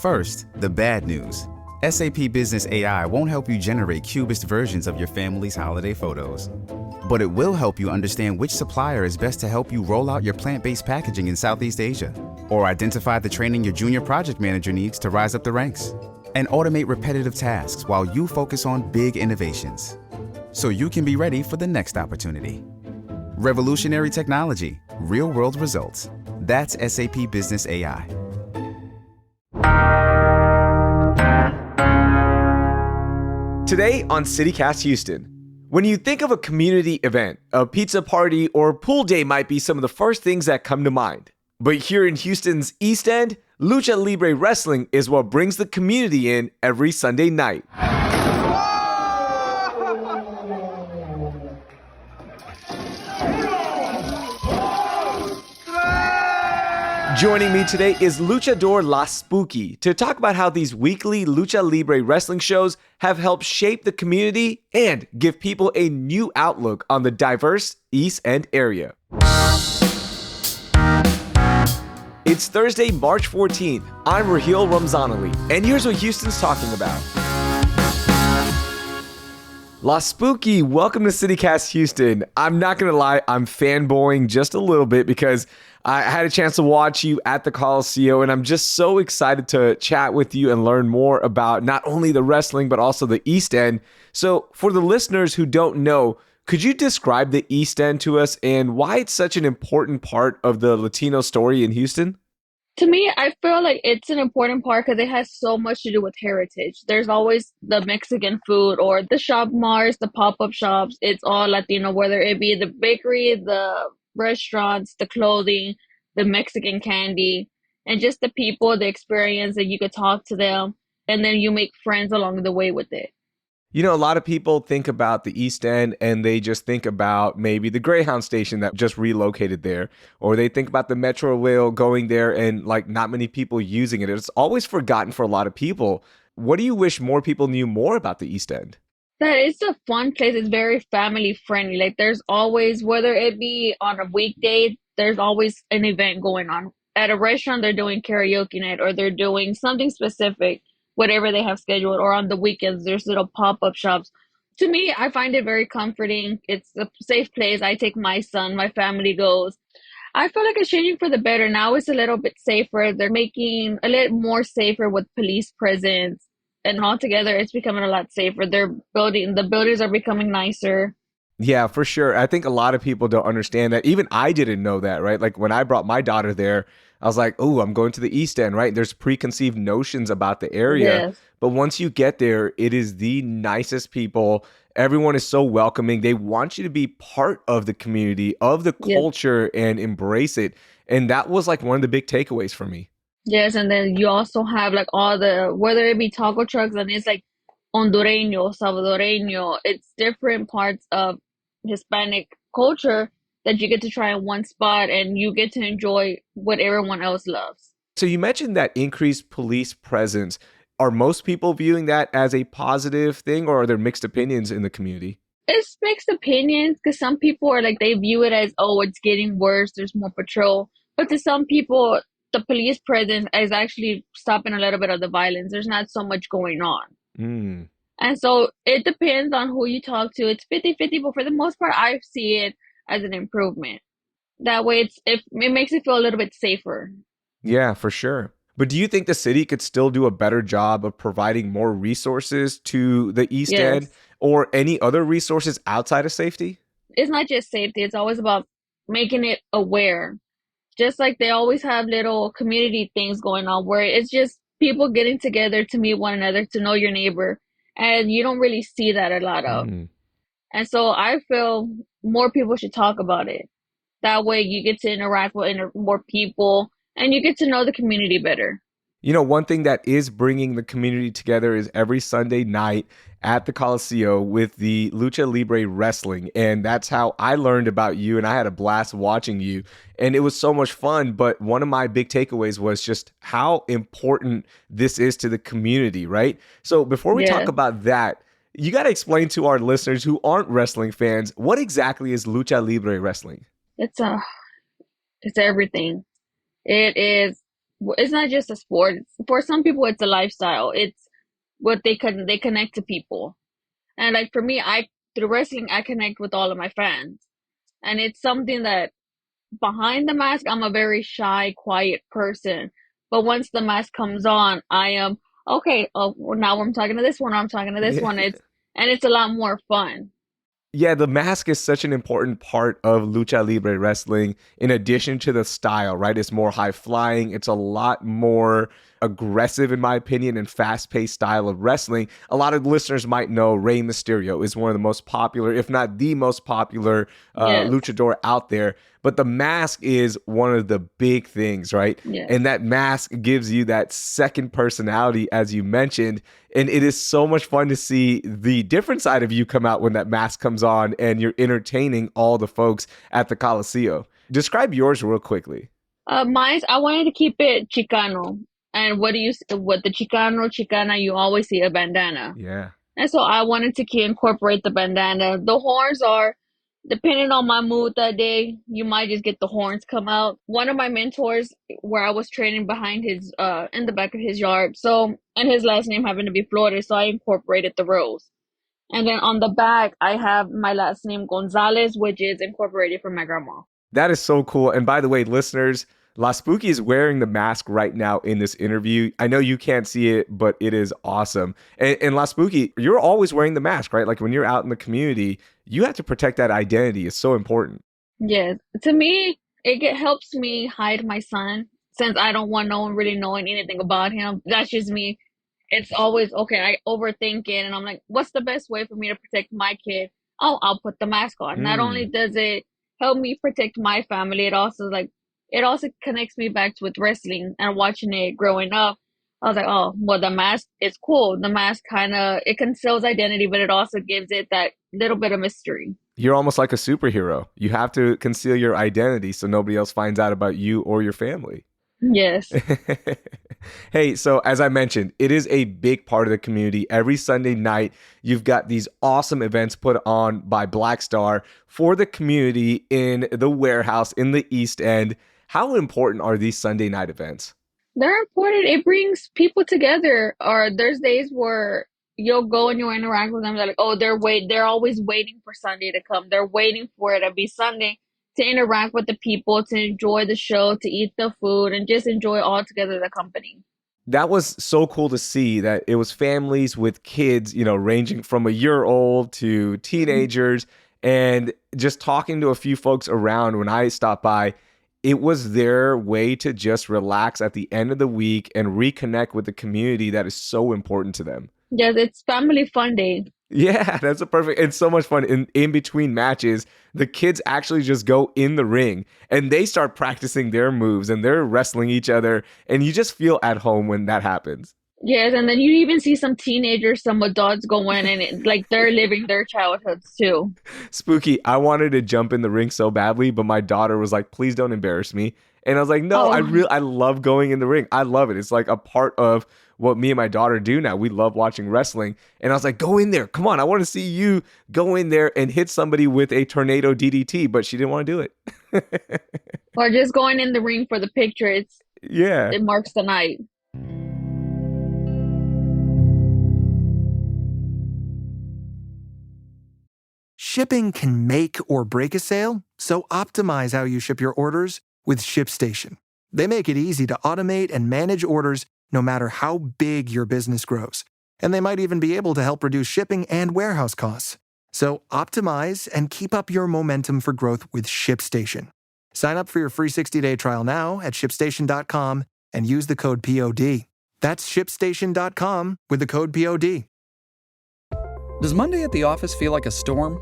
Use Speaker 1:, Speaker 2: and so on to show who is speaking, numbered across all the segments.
Speaker 1: First, the bad news. SAP Business AI won't help you generate cubist versions of your family's holiday photos. But it will help you understand which supplier is best to help you roll out your plant-based packaging in Southeast Asia, or identify the training your junior project manager needs to rise up the ranks, and automate repetitive tasks while you focus on big innovations, so you can be ready for the next opportunity. Revolutionary technology, real-world results. That's SAP Business AI.
Speaker 2: Today on CityCast Houston, when you think of a community event, a pizza party or pool day might be some of the first things that come to mind. But here in Houston's East End, Lucha Libre Wrestling is what brings the community in every Sunday night. Joining me today is luchadore La Spooky to talk about how these weekly Lucha Libre wrestling shows have helped shape the community and give people a new outlook on the diverse East End area. It's Thursday, March 14th. I'm Raheel Ramzanali, and here's what Houston's talking about. La Spooky, welcome to CityCast Houston. I'm not going to lie, I'm fanboying just a little bit because I had a chance to watch you at the Coliseum, and I'm just so excited to chat with you and learn more about not only the wrestling, but also the East End. So for the listeners who don't know, could you describe the East End to us and why it's such an important part of the Latino story in Houston?
Speaker 3: To me, I feel like it's an important part because it has so much to do with heritage. There's always the Mexican food or the shop Mars, the pop-up shops. It's all Latino, whether it be the bakery, the restaurants, the clothing, the Mexican candy, and just the people, the experience that you could talk to them, and then you make friends along the way with it.
Speaker 2: You know, a lot of people think about the East End and they just think about maybe the Greyhound station that just relocated there, or they think about the Metro Rail going there and like not many people using it. It's always forgotten for a lot of people. What do you wish more people knew more about the East End?
Speaker 3: That it's a fun place. It's very family friendly. Like there's always, whether it be on a weekday, there's always an event going on. At a restaurant, they're doing karaoke night or they're doing something specific, whatever they have scheduled, or on the weekends, there's little pop-up shops. To me, I find it very comforting. It's a safe place. I take my son, my family goes. I feel like it's changing for the better. Now it's a little bit safer. They're making a little more safer with police presence. And altogether, it's becoming a lot safer. The buildings are becoming nicer.
Speaker 2: Yeah, for sure. I think a lot of people don't understand that. Even I didn't know that, right? Like when I brought my daughter there, I was like, oh, I'm going to the East End, right? There's preconceived notions about the area.
Speaker 3: Yes.
Speaker 2: But once you get there, it is the nicest people. Everyone is so welcoming. They want you to be part of the community, of the culture, and embrace it. And that was like one of the big takeaways for me.
Speaker 3: Yes, and then you also have like all the, whether it be taco trucks, and it's like Hondureño, Salvadoreño, it's different parts of Hispanic culture that you get to try in one spot and you get to enjoy what everyone else loves.
Speaker 2: So you mentioned that increased police presence. Are most people viewing that as a positive thing, or are there mixed opinions in the community?
Speaker 3: It's mixed opinions because some people are like, they view it as, oh, it's getting worse, there's more patrol. But to some people, the police presence is actually stopping a little bit of the violence. There's not so much going on. And so it depends on who you talk to. It's 50-50, but for the most part, I see it as an improvement. That way, it makes it feel a little bit safer.
Speaker 2: Yeah, for sure. But do you think the city could still do a better job of providing more resources to the East End or any other resources outside of safety?
Speaker 3: It's not just safety. It's always about making it aware. Just like they always have little community things going on where it's just people getting together to meet one another, to know your neighbor. And you don't really see that a lot of. And so I feel more people should talk about it. That way you get to interact with more people and you get to know the community better.
Speaker 2: You know, one thing that is bringing the community together is every Sunday night at the Coliseum with the Lucha Libre Wrestling. And that's how I learned about you. And I had a blast watching you. And it was so much fun. But one of my big takeaways was just how important this is to the community, right? So before we talk about that, you got to explain to our listeners who aren't wrestling fans, what exactly is Lucha Libre Wrestling?
Speaker 3: It's everything. It is it's not just a sport. For some people, it's a lifestyle. It's what they connect to people. And like for me, I through wrestling, I connect with all of my fans, and it's something that behind the mask, I'm a very shy, quiet person. But once the mask comes on, I am okay. Oh, well, now I'm talking to this one. I'm talking to this
Speaker 2: Yeah.
Speaker 3: one. It's a lot more fun.
Speaker 2: Yeah, the mask is such an important part of lucha libre wrestling in addition to the style, right? It's more high flying, it's a lot more aggressive in my opinion and fast-paced style of wrestling. A lot of listeners might know Rey Mysterio is one of the most popular, if not the most popular
Speaker 3: Yes,
Speaker 2: luchador out there, but the mask is one of the big things, right?
Speaker 3: yes,
Speaker 2: And that mask gives you that second personality as you mentioned. And it is so much fun to see the different side of you come out when that mask comes on and you're entertaining all the folks at the Coliseo. Describe yours real quickly.
Speaker 3: mine's I wanted to keep it Chicano. And what the Chicana, you always see a bandana.
Speaker 2: Yeah.
Speaker 3: And so I wanted to incorporate the bandana. The horns are, depending on my mood that day, you might just get the horns come out. One of my mentors, where I was training behind his, in the back of his yard. So, and his last name happened to be Flores, so I incorporated the rose. And then on the back, I have my last name Gonzalez, which is incorporated from my grandma.
Speaker 2: That is so cool. And by the way, listeners, La Spooky is wearing the mask right now in this interview. I know you can't see it, but it is awesome. And La Spooky, you're always wearing the mask, right? Like when you're out in the community, you have to protect that identity. It's so important.
Speaker 3: Yes. To me, helps me hide my son since I don't want no one really knowing anything about him. That's just me. It's always okay. I overthink it and I'm like, what's the best way for me to protect my kid? Oh, I'll put the mask on. Not only
Speaker 2: Mm.
Speaker 3: does it help me protect my family, it also connects me back with wrestling and watching it growing up. I was like, oh, well, the mask is cool. The mask it conceals identity, but it also gives it that little bit of mystery.
Speaker 2: You're almost like a superhero. You have to conceal your identity so nobody else finds out about you or your family.
Speaker 3: Yes.
Speaker 2: Hey, so as I mentioned, it is a big part of the community. Every Sunday night, you've got these awesome events put on by Black Star for the community in the warehouse in the East End. How important are these Sunday night events?
Speaker 3: They're important. It brings people together. Or there's days where you'll go and you'll interact with them. They're like, oh, they're always waiting for Sunday to come. They're waiting for it to be Sunday to interact with the people, to enjoy the show, to eat the food, and just enjoy all together the company.
Speaker 2: That was so cool to see that it was families with kids, ranging from a year old to teenagers, and just talking to a few folks around when I stopped by. It was their way to just relax at the end of the week and reconnect with the community that is so important to them.
Speaker 3: Yes, it's family fun day.
Speaker 2: Yeah, that's it's so much fun. In between matches, the kids actually just go in the ring and they start practicing their moves and they're wrestling each other. And you just feel at home when that happens.
Speaker 3: Yes, and then you even see some teenagers, some adults go in and like they're living their childhoods too.
Speaker 2: Spooky, I wanted to jump in the ring so badly, but my daughter was like, please don't embarrass me. And I was like, no, I love going in the ring. I love it. It's like a part of what me and my daughter do now. We love watching wrestling. And I was like, go in there. Come on. I want to see you go in there and hit somebody with a tornado DDT, but she didn't want to do it.
Speaker 3: Or just going in the ring for the picture. It marks the night.
Speaker 4: Shipping can make or break a sale, so optimize how you ship your orders with ShipStation. They make it easy to automate and manage orders no matter how big your business grows. And they might even be able to help reduce shipping and warehouse costs. So optimize and keep up your momentum for growth with ShipStation. Sign up for your free 60-day trial now at ShipStation.com and use the code POD. That's ShipStation.com with the code POD.
Speaker 5: Does Monday at the office feel like a storm?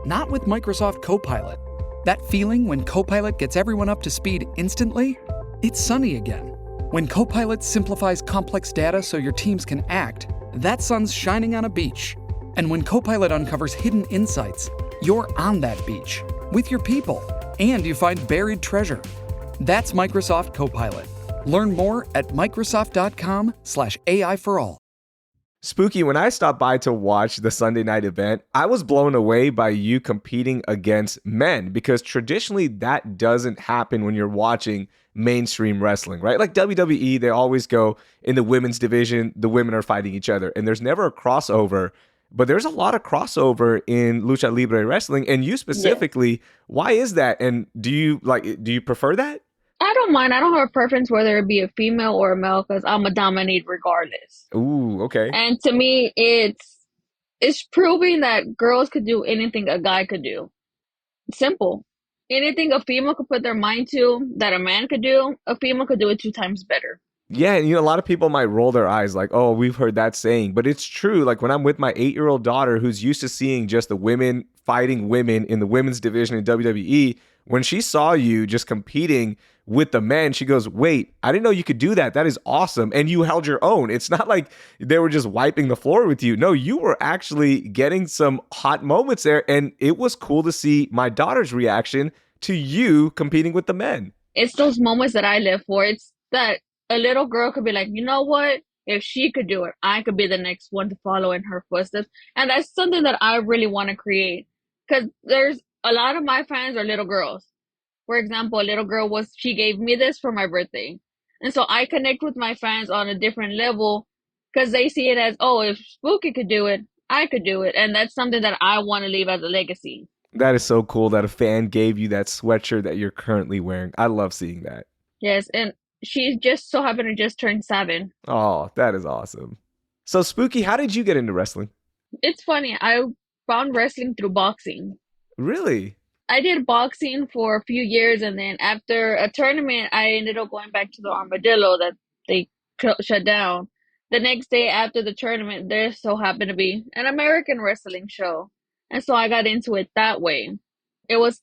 Speaker 5: Not with Microsoft Copilot. That feeling when Copilot gets everyone up to speed instantly? It's sunny again. When Copilot simplifies complex data so your teams can act, that sun's shining on a beach. And when Copilot uncovers hidden insights, you're on that beach with your people, and you find buried treasure. That's Microsoft Copilot. Learn more at Microsoft.com/AI for all.
Speaker 2: Spooky, when I stopped by to watch the Sunday night event, I was blown away by you competing against men because traditionally that doesn't happen when you're watching mainstream wrestling, right? Like WWE, they always go in the women's division, the women are fighting each other, and there's never a crossover. But there's a lot of crossover in Lucha Libre wrestling, and you specifically, why is that? And do you prefer that?
Speaker 3: I don't mind. I don't have a preference whether it be a female or a male because I'm a dominate regardless.
Speaker 2: Ooh, okay.
Speaker 3: And to me, it's proving that girls could do anything a guy could do. Simple. Anything a female could put their mind to that a man could do, a female could do it 2 times better.
Speaker 2: Yeah, and a lot of people might roll their eyes like, oh, we've heard that saying. But it's true. Like when I'm with my 8-year-old daughter who's used to seeing just the women fighting women in the women's division in WWE, when she saw you just competing with the men, she goes, wait, I didn't know you could do that. That is awesome. And you held your own. It's not like they were just wiping the floor with you. No, you were actually getting some hot moments there. And it was cool to see my daughter's reaction to you competing with the men.
Speaker 3: It's those moments that I live for. It's that a little girl could be like, you know what? If she could do it, I could be the next one to follow in her footsteps. And that's something that I really want to create. Because there's a lot of my fans are little girls. For example, a little girl she gave me this for my birthday. And so I connect with my fans on a different level because they see it as, oh, if Spooky could do it, I could do it. And that's something that I want to leave as a legacy.
Speaker 2: That is so cool that a fan gave you that sweatshirt that you're currently wearing. I love seeing that.
Speaker 3: Yes, and she just so happened to just turn 7.
Speaker 2: Oh, that is awesome. So, Spooky, how did you get into wrestling?
Speaker 3: It's funny. I found wrestling through boxing.
Speaker 2: Really?
Speaker 3: I did boxing for a few years, and then after a tournament, I ended up going back to the Armadillo that they shut down. The next day after the tournament, there so happened to be an American wrestling show. And so I got into it that way. It was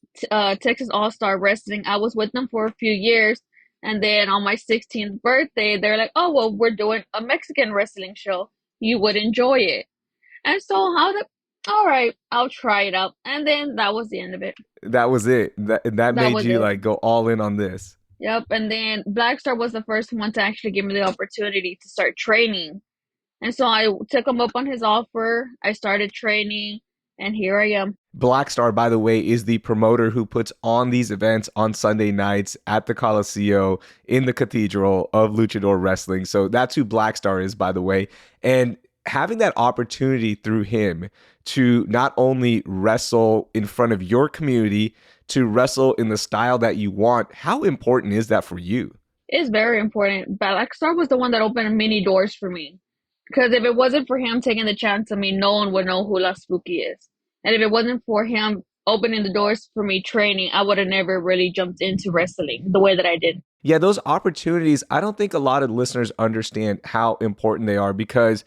Speaker 3: Texas All-Star Wrestling. I was with them for a few years. And then on my 16th birthday, they're like, oh, well, we're doing a Mexican wrestling show. You would enjoy it. And so all right, I'll try it out. And then that was the end of it.
Speaker 2: That was it. That made you like go all in on this.
Speaker 3: Yep. And then Black Star was the first one to actually give me the opportunity to start training. And so I took him up on his offer. I started training, and here I am.
Speaker 2: Black Star, by the way, is the promoter who puts on these events on Sunday nights at the Coliseo in the Cathedral of Luchadore Wrestling. So that's who Black Star is, by the way. And having that opportunity through him to not only wrestle in front of your community, to wrestle in the style that you want, how important is that for you?
Speaker 3: It's very important. Black Star was the one that opened many doors for me. Because if it wasn't for him taking the chance on me, no one would know who La Spooky is. And if it wasn't for him opening the doors for me training, I would have never really jumped into wrestling the way that I did.
Speaker 2: Yeah, those opportunities, I don't think a lot of listeners understand how important they are, because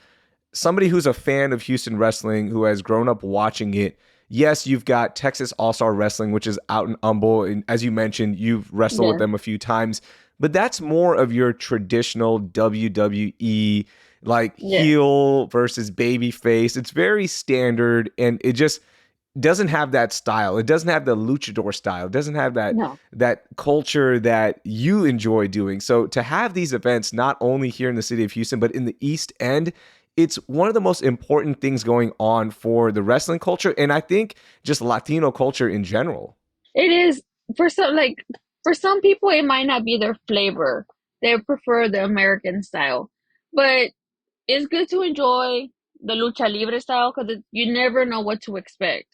Speaker 2: somebody who's a fan of Houston wrestling, who has grown up watching it, yes, you've got Texas All-Star Wrestling, which is out in Humble. And as you mentioned, you've wrestled with them a few times. But that's more of your traditional WWE, like heel versus baby face. It's very standard, and it just doesn't have that style. It doesn't have the luchador style. It doesn't have that culture that you enjoy doing. So to have these events, not only here in the city of Houston, but in the East End, it's one of the most important things going on for the wrestling culture, and I think just Latino culture in general.
Speaker 3: It is. For some people, it might not be their flavor. They prefer the American style. But it's good to enjoy the Lucha Libre style because you never know what to expect.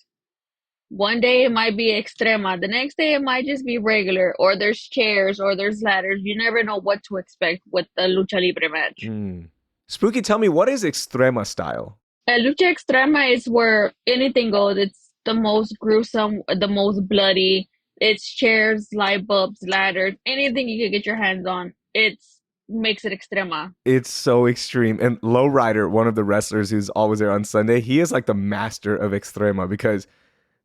Speaker 3: One day it might be extrema. The next day it might just be regular, or there's chairs, or there's ladders. You never know what to expect with the Lucha Libre match.
Speaker 2: Spooky, tell me, what is extrema style?
Speaker 3: Lucha Extrema is where anything goes. It's the most gruesome, the most bloody. It's chairs, light bulbs, ladders, anything you can get your hands on. Makes it extrema.
Speaker 2: It's so extreme. And Lowrider, one of the wrestlers who's always there on Sunday, he is like the master of extrema because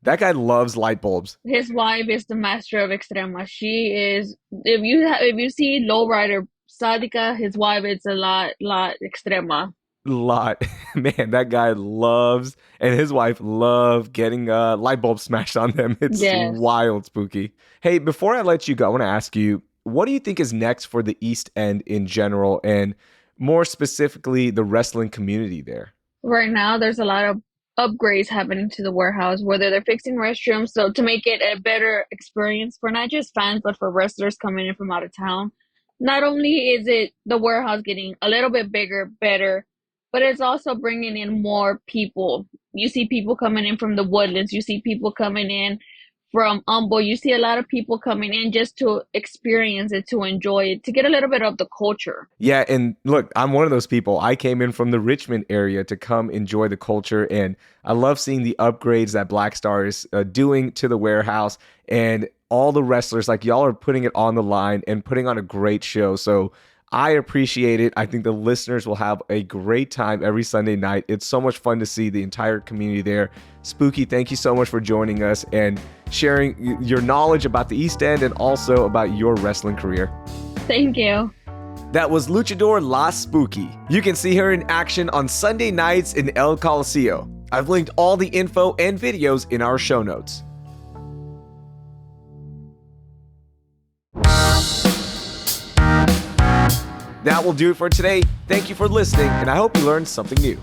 Speaker 2: that guy loves light bulbs.
Speaker 3: His wife is the master of extrema. She is. If you see Lowrider Sadika, his wife, it's a lot extrema.
Speaker 2: Lot. Man, that guy loves, and his wife love getting light bulbs smashed on them. It's wild, Spooky. Hey, before I let you go, I want to ask you, what do you think is next for the East End in general? And more specifically the wrestling community there?
Speaker 3: Right now, there's a lot of upgrades happening to the warehouse, whether they're fixing restrooms, so to make it a better experience for not just fans, but for wrestlers coming in from out of town. Not only is it the warehouse getting a little bit bigger, better, but it's also bringing in more people. You see people coming in from the Woodlands, you see people coming in from Humble, you see a lot of people coming in just to experience it, to enjoy it, to get a little bit of the culture.
Speaker 2: Yeah, and look, I'm one of those people. I came in from the Richmond area to come enjoy the culture, and I love seeing the upgrades that Black Star is doing to the warehouse, and all the wrestlers, like y'all are putting it on the line and putting on a great show. So I appreciate it. I think the listeners will have a great time every Sunday night. It's so much fun to see the entire community there. Spooky, thank you so much for joining us and sharing your knowledge about the East End and also about your wrestling career.
Speaker 3: Thank you.
Speaker 2: That was Luchadore La Spooky. You can see her in action on Sunday nights in El Coliseo. I've linked all the info and videos in our show notes. That will do it for today. Thank you for listening, and I hope you learned something new.